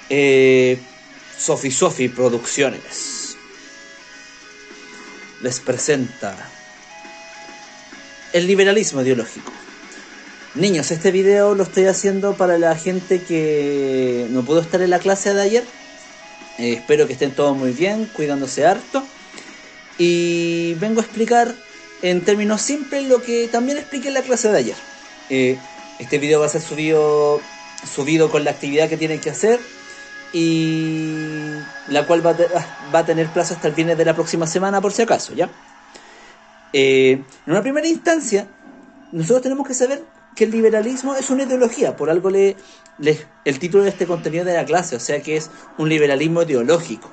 Sofi Producciones les presenta el liberalismo ideológico. Niños, este video lo estoy haciendo para la gente que no pudo estar en la clase de ayer. Espero que estén todos muy bien, cuidándose harto. Y vengo a explicar en términos simples lo que también expliqué en la clase de ayer. Este video va a ser subido con la actividad que tienen que hacer, y la cual va a tener plazo hasta el viernes de la próxima semana, por si acaso, ¿ya? En una primera instancia, nosotros tenemos que saber que el liberalismo es una ideología. Por algo el título de este contenido de la clase, o sea que es un liberalismo ideológico.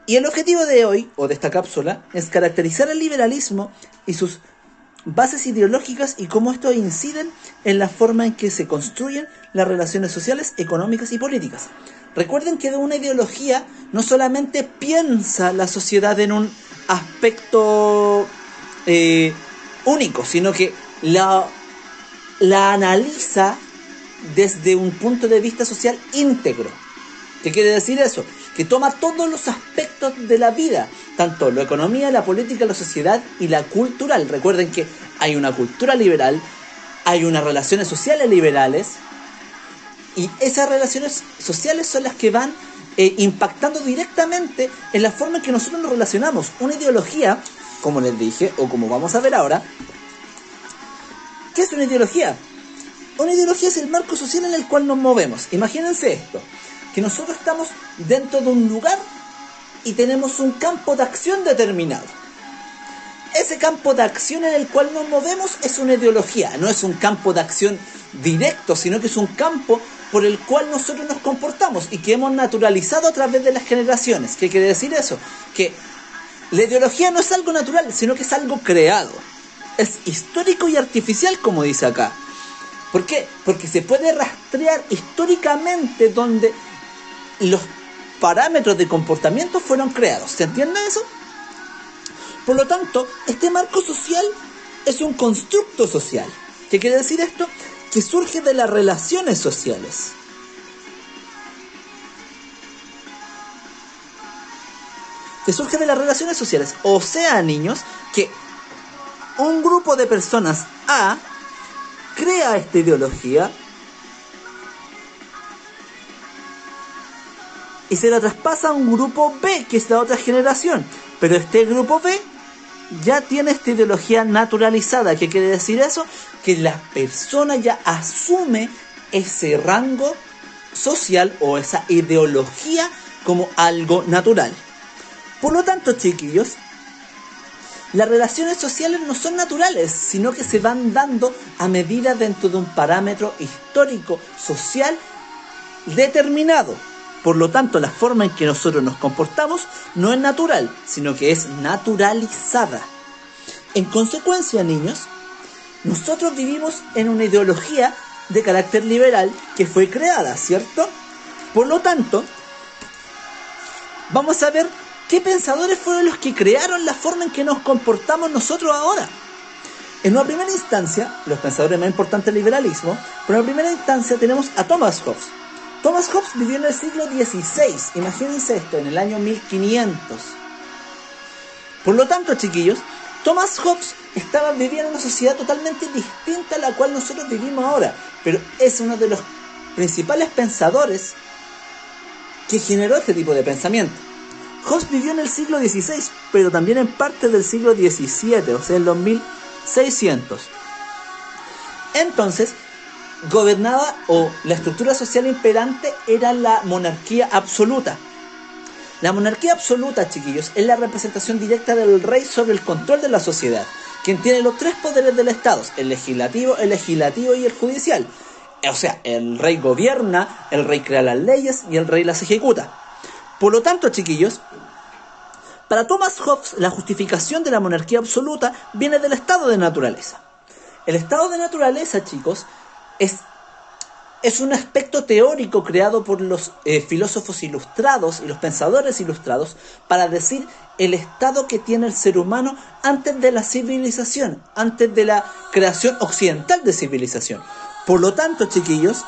Y el objetivo de hoy, o de esta cápsula, es caracterizar el liberalismo y sus bases ideológicas y cómo estos inciden en la forma en que se construyen las relaciones sociales, económicas y políticas. Recuerden que de una ideología no solamente piensa la sociedad en un aspecto único, sino que la analiza desde un punto de vista social íntegro. ¿Qué quiere decir eso? Que toma todos los aspectos de la vida, tanto la economía, la política, la sociedad y la cultural. Recuerden que hay una cultura liberal, hay unas relaciones sociales liberales, y esas relaciones sociales son las que van impactando directamente en la forma en que nosotros nos relacionamos. Una ideología, como les dije, o como vamos a ver ahora, ¿qué es una ideología? Una ideología es el marco social en el cual nos movemos. Imagínense esto, que nosotros estamos dentro de un lugar y tenemos un campo de acción determinado. Ese campo de acción en el cual nos movemos es una ideología. No es un campo de acción directo, sino que es un campo por el cual nosotros nos comportamos y que hemos naturalizado a través de las generaciones. ¿Qué quiere decir eso? Que la ideología no es algo natural, sino que es algo creado. Es histórico y artificial, como dice acá. ¿Por qué? Porque se puede rastrear históricamente donde los parámetros de comportamiento fueron creados. ¿Se entiende eso? Por lo tanto, este marco social es un constructo social. ¿Qué quiere decir esto? Que surge de las relaciones sociales. Que surge de las relaciones sociales. O sea, niños, que un grupo de personas A crea esta ideología y se la traspasa a un grupo B, que es la otra generación. Pero este grupo B ya tiene esta ideología naturalizada. ¿Qué quiere decir eso? Que la persona ya asume ese rango social o esa ideología como algo natural. Por lo tanto, chiquillos, las relaciones sociales no son naturales, sino que se van dando a medida dentro de un parámetro histórico, social, determinado. Por lo tanto, la forma en que nosotros nos comportamos no es natural, sino que es naturalizada. En consecuencia, niños, nosotros vivimos en una ideología de carácter liberal que fue creada, ¿cierto? Por lo tanto, vamos a ver qué pensadores fueron los que crearon la forma en que nos comportamos nosotros ahora. En una primera instancia, los pensadores más importantes del liberalismo, por una primera instancia tenemos a Thomas Hobbes. Thomas Hobbes vivió en el siglo XVI, imagínense esto, en el año 1500. Por lo tanto, chiquillos, Thomas Hobbes vivía en una sociedad totalmente distinta a la cual nosotros vivimos ahora, pero es uno de los principales pensadores que generó este tipo de pensamiento. Hobbes vivió en el siglo XVI, pero también en parte del siglo XVII, o sea, en los 1600. Entonces, gobernaba, o la estructura social imperante era la monarquía absoluta. La monarquía absoluta, chiquillos, es la representación directa del rey sobre el control de la sociedad, quien tiene los tres poderes del Estado: el legislativo y el judicial. O sea, el rey gobierna, el rey crea las leyes y el rey las ejecuta. Por lo tanto, chiquillos, para Thomas Hobbes, la justificación de la monarquía absoluta viene del estado de naturaleza. El estado de naturaleza, chicos, es un aspecto teórico creado por los filósofos ilustrados y los pensadores ilustrados para decir el estado que tiene el ser humano antes de la civilización, antes de la creación occidental de civilización. Por lo tanto, chiquillos,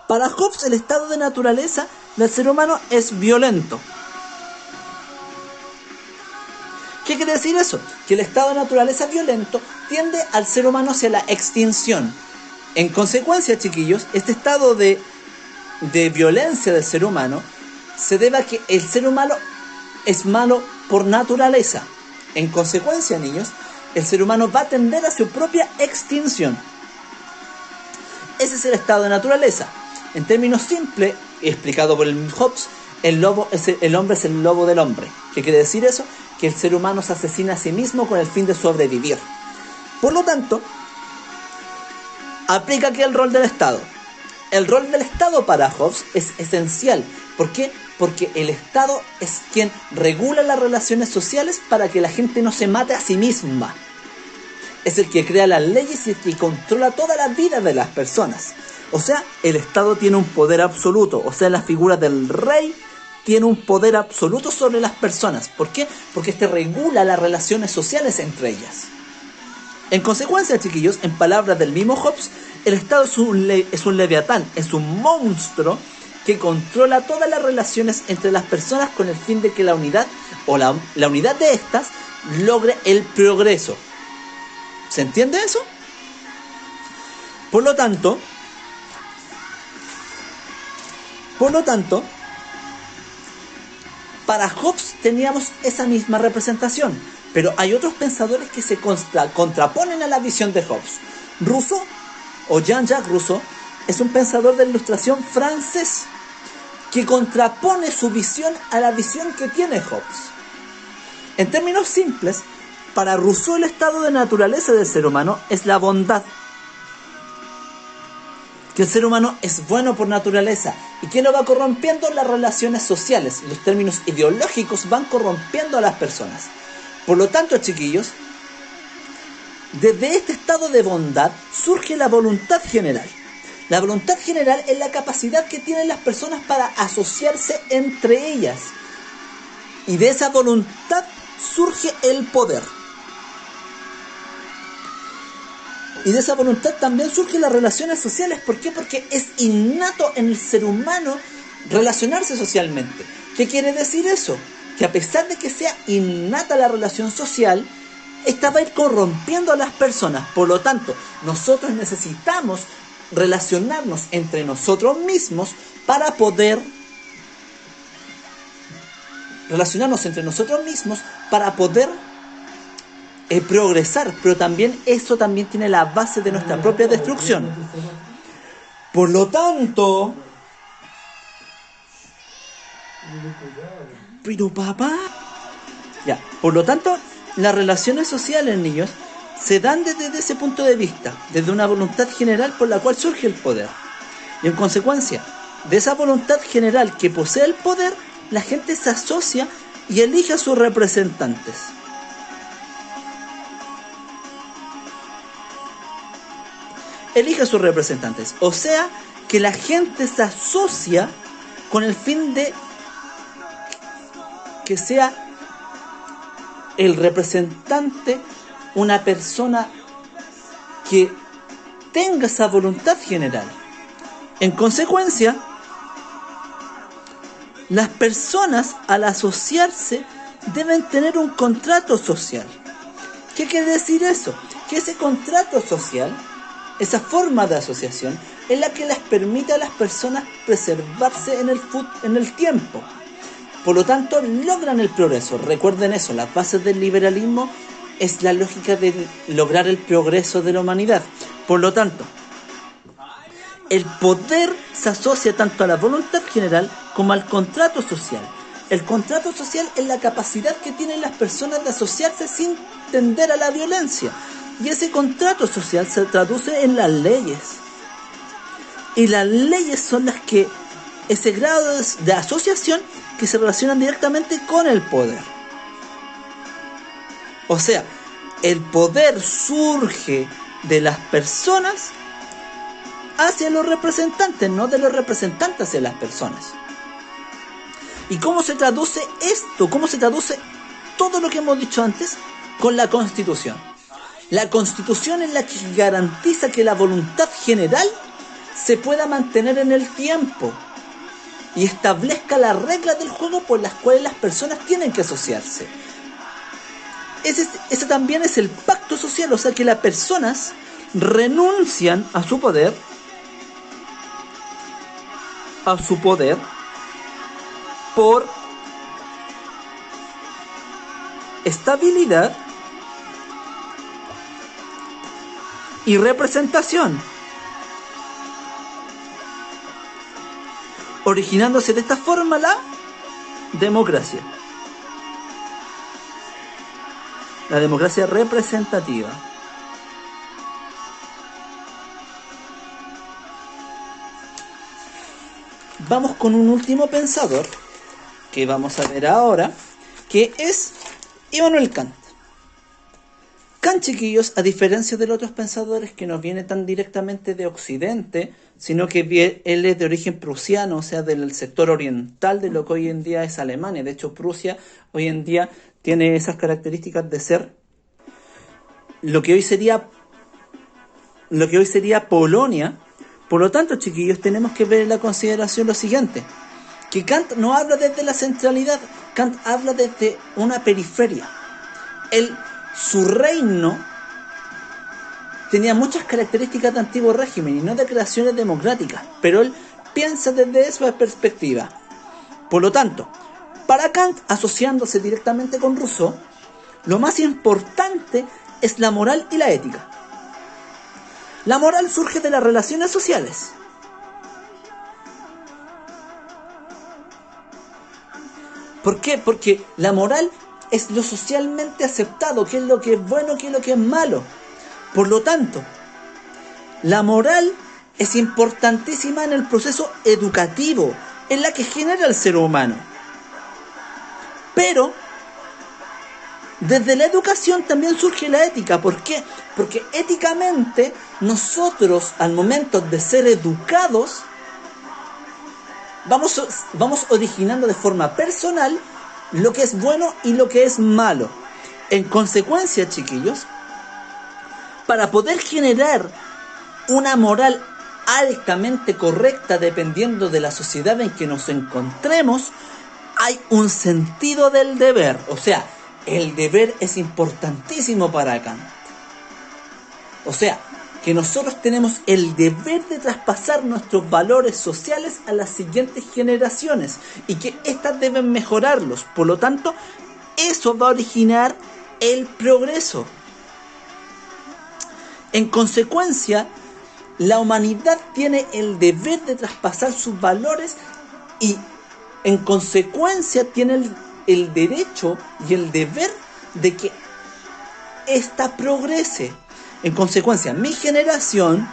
Para Hobbes, el estado de naturaleza del ser humano es violento. ¿Qué quiere decir eso? Que el estado de naturaleza violento tiende al ser humano hacia la extinción. En consecuencia, chiquillos, este estado de violencia del ser humano se debe a que el ser humano es malo por naturaleza. En consecuencia, niños, el ser humano va a tender a su propia extinción. Ese es el estado de naturaleza. En términos simples, explicado por el Hobbes, el hombre es el lobo del hombre. ¿Qué quiere decir eso? Que el ser humano se asesina a sí mismo con el fin de sobrevivir. Por lo tanto, aplica aquí el rol del Estado. El rol del Estado para Hobbes es esencial. ¿Por qué? Porque el Estado es quien regula las relaciones sociales para que la gente no se mate a sí misma. Es el que crea las leyes y el que controla toda la vida de las personas. O sea, el Estado tiene un poder absoluto. O sea, la figura del rey tiene un poder absoluto sobre las personas. ¿Por qué? Porque este regula las relaciones sociales entre ellas. En consecuencia, chiquillos, en palabras del mismo Hobbes, el Estado es un leviatán, es un monstruo que controla todas las relaciones entre las personas con el fin de que la unidad o la unidad de estas logre el progreso. ¿Se entiende eso? Por lo tanto, para Hobbes teníamos esa misma representación, pero hay otros pensadores que se contraponen a la visión de Hobbes. Rousseau, o Jean-Jacques Rousseau, es un pensador de la Ilustración francés que contrapone su visión a la visión que tiene Hobbes. En términos simples, para Rousseau el estado de naturaleza del ser humano es la bondad. Que el ser humano es bueno por naturaleza. ¿Y qué lo va corrompiendo? Las relaciones sociales. Los términos ideológicos van corrompiendo a las personas. Por lo tanto, chiquillos, desde este estado de bondad surge la voluntad general. La voluntad general es la capacidad que tienen las personas para asociarse entre ellas. Y de esa voluntad surge el poder. Y de esa voluntad también surgen las relaciones sociales. ¿Por qué? Porque es innato en el ser humano relacionarse socialmente. ¿Qué quiere decir eso? Que a pesar de que sea innata la relación social, esta va a ir corrompiendo a las personas. Por lo tanto, nosotros necesitamos relacionarnos entre nosotros mismos para poder progresar, pero también eso también tiene la base de nuestra propia destrucción. Por lo tanto, por lo tanto, las relaciones sociales, niños, se dan desde ese punto de vista, desde una voluntad general por la cual surge el poder. Y en consecuencia, de esa voluntad general que posee el poder, la gente se asocia y elige a sus representantes. O sea, que la gente se asocia con el fin de que sea el representante una persona que tenga esa voluntad general. En consecuencia, las personas al asociarse deben tener un contrato social. ¿Qué quiere decir eso? Que ese contrato social, esa forma de asociación, es la que les permite a las personas preservarse en el tiempo. Por lo tanto, logran el progreso. Recuerden eso, las bases del liberalismo es la lógica de lograr el progreso de la humanidad. Por lo tanto, el poder se asocia tanto a la voluntad general como al contrato social. El contrato social es la capacidad que tienen las personas de asociarse sin tender a la violencia. Y ese contrato social se traduce en las leyes. Y las leyes son las que, ese grado de asociación que se relacionan directamente con el poder. O sea, el poder surge de las personas hacia los representantes, no de los representantes hacia las personas. ¿Y cómo se traduce esto? ¿Cómo se traduce todo lo que hemos dicho antes? Con la Constitución. La Constitución es la que garantiza que la voluntad general se pueda mantener en el tiempo y establezca las reglas del juego por las cuales las personas tienen que asociarse. Ese también es el pacto social, o sea que las personas renuncian a su poder, por estabilidad y representación, originándose de esta forma la democracia. La democracia representativa. Vamos con un último pensador que vamos a ver ahora, que es Immanuel Kant. Kant, chiquillos, a diferencia de los otros pensadores que no viene tan directamente de Occidente, sino que él es de origen prusiano, o sea, del sector oriental de lo que hoy en día es Alemania. De hecho, Prusia hoy en día tiene esas características de ser lo que hoy sería Polonia. Por lo tanto, chiquillos, tenemos que ver en la consideración lo siguiente, que Kant no habla desde la centralidad, Kant habla desde una periferia. Su reino tenía muchas características de antiguo régimen y no de creaciones democráticas, pero él piensa desde esa perspectiva. Por lo tanto, para Kant, asociándose directamente con Rousseau, lo más importante es la moral y la ética. La moral surge de las relaciones sociales. ¿Por qué? Porque la moral es lo socialmente aceptado, qué es lo que es bueno, qué es lo que es malo. Por lo tanto, la moral es importantísima en el proceso educativo, en la que genera el ser humano. Pero desde la educación también surge la ética. ¿Por qué? Porque éticamente nosotros, al momento de ser educados, vamos originando de forma personal lo que es bueno y lo que es malo. En consecuencia, chiquillos, para poder generar una moral altamente correcta dependiendo de la sociedad en que nos encontremos, hay un sentido del deber. O sea, el deber es importantísimo para Kant. O sea, que nosotros tenemos el deber de traspasar nuestros valores sociales a las siguientes generaciones y que éstas deben mejorarlos. Por lo tanto, eso va a originar el progreso. En consecuencia, la humanidad tiene el deber de traspasar sus valores y en consecuencia tiene el derecho y el deber de que ésta progrese. En consecuencia, mi generación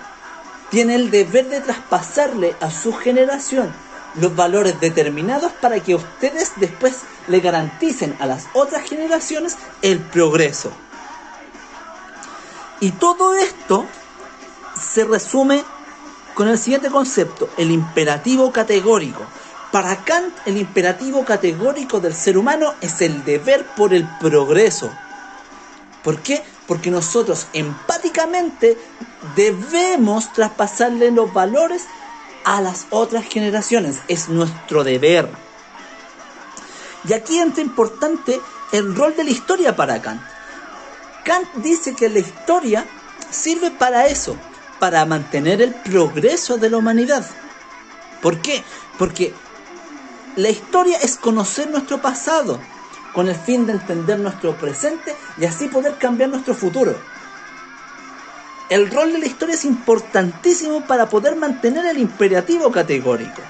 tiene el deber de traspasarle a su generación los valores determinados para que ustedes después le garanticen a las otras generaciones el progreso. Y todo esto se resume con el siguiente concepto, el imperativo categórico. Para Kant, el imperativo categórico del ser humano es el deber por el progreso. ¿Por qué? Porque nosotros empáticamente debemos traspasarle los valores a las otras generaciones. Es nuestro deber. Y aquí entra importante el rol de la historia para Kant. Kant dice que la historia sirve para eso, para mantener el progreso de la humanidad. ¿Por qué? Porque la historia es conocer nuestro pasado, con el fin de entender nuestro presente y así poder cambiar nuestro futuro. El rol de la historia es importantísimo para poder mantener el imperativo categórico.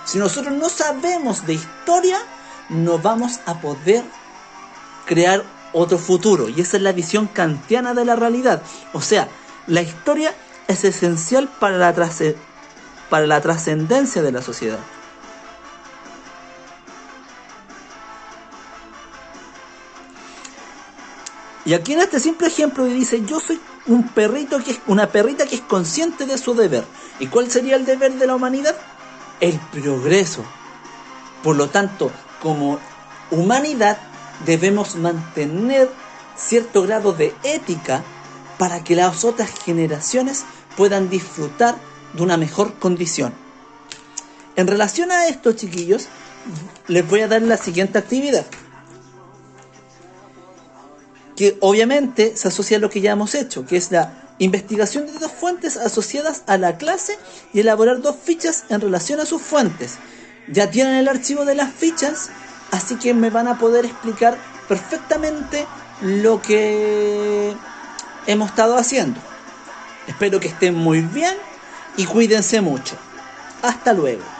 Si nosotros no sabemos de historia, no vamos a poder crear otro futuro. Y esa es la visión kantiana de la realidad. O sea, la historia es esencial para la trascendencia de la sociedad. Y aquí en este simple ejemplo dice, yo soy una perrita que es consciente de su deber. ¿Y cuál sería el deber de la humanidad? El progreso. Por lo tanto, como humanidad debemos mantener cierto grado de ética para que las otras generaciones puedan disfrutar de una mejor condición. En relación a esto, chiquillos, les voy a dar la siguiente actividad, que obviamente se asocia a lo que ya hemos hecho, que es la investigación de 2 fuentes asociadas a la clase y elaborar 2 fichas en relación a sus fuentes. Ya tienen el archivo de las fichas, así que me van a poder explicar perfectamente lo que hemos estado haciendo. Espero que estén muy bien y cuídense mucho. Hasta luego.